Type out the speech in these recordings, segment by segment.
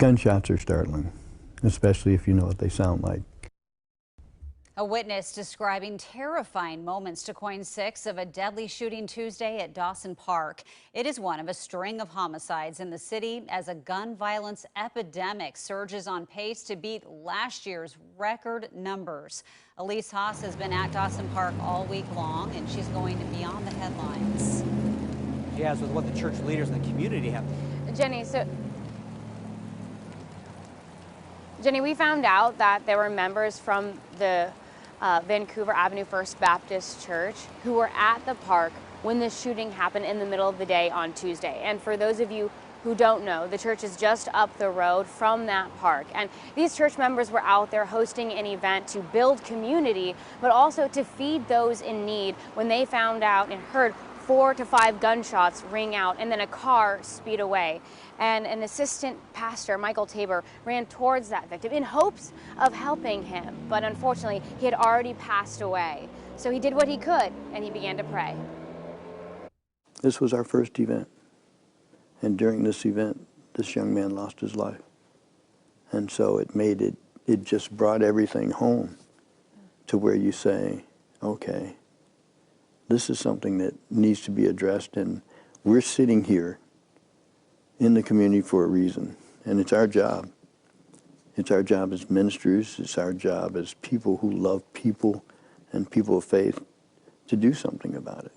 Gunshots are startling, especially if you know what they sound like. A witness describing terrifying moments to KOIN 6 of a deadly shooting Tuesday at Dawson Park. It is one of a string of homicides in the city as a gun violence epidemic surges on pace to beat last year's record numbers. Elise Haas has been at Dawson Park all week long, and she's going to be on the headlines. She has with what the church leaders in the community have. Jenny, we found out that there were members from the Vancouver Avenue Baptist Church who were at the park when the shooting happened in the middle of the day on Tuesday. And for those of you who don't know, the church is just up the road from that park. And these church members were out there hosting an event to build community, but also to feed those in need when they found out and heard 4 to 5 gunshots ring out and then a car speed away. And an assistant pastor, Michael Tabor, ran towards that victim in hopes of helping him. But unfortunately, he had already passed away. So he did what he could and he began to pray. This was our first event. And during this event, this young man lost his life. And so it just brought everything home to where you say, okay, this is something that needs to be addressed, and we're sitting here in the community for a reason, and it's our job. It's our job as ministers, it's our job as people who love people and people of faith to do something about it.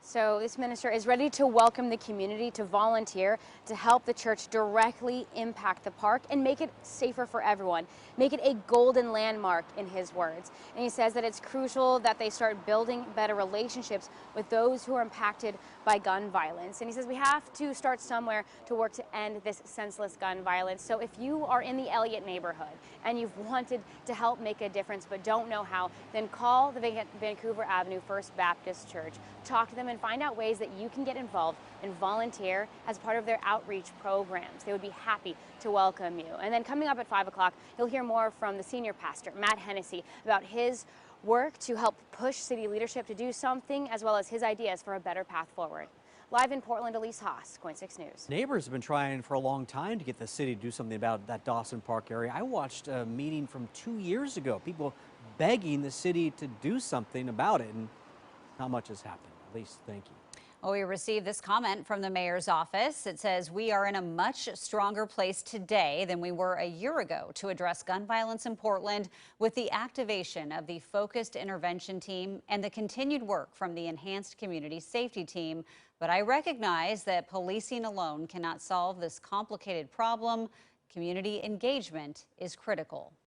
So this minister is ready to welcome the community to volunteer to help the church directly impact the park and make it safer for everyone, make it a golden landmark in his words. And he says that it's crucial that they start building better relationships with those who are impacted by gun violence. And he says we have to start somewhere to work to end this senseless gun violence. So if you are in the Elliott neighborhood and you've wanted to help make a difference but don't know how, then call the Vancouver Avenue Baptist Church, talk to them and find out ways that you can get involved and volunteer as part of their outreach programs. They would be happy to welcome you. And then coming up at 5 o'clock, you'll hear more from the senior pastor, Matt Hennessy, about his work to help push city leadership to do something, as well as his ideas for a better path forward. Live in Portland, Elise Haas, KOIN 6 News. Neighbors have been trying for a long time to get the city to do something about that Dawson Park area. I watched a meeting from 2 years ago, people begging the city to do something about it, and not much has happened. Elise, thank you. Well, we received this comment from the mayor's office. It says, we are in a much stronger place today than we were a year ago to address gun violence in Portland with the activation of the focused intervention team and the continued work from the enhanced community safety team. But I recognize that policing alone cannot solve this complicated problem. Community engagement is critical.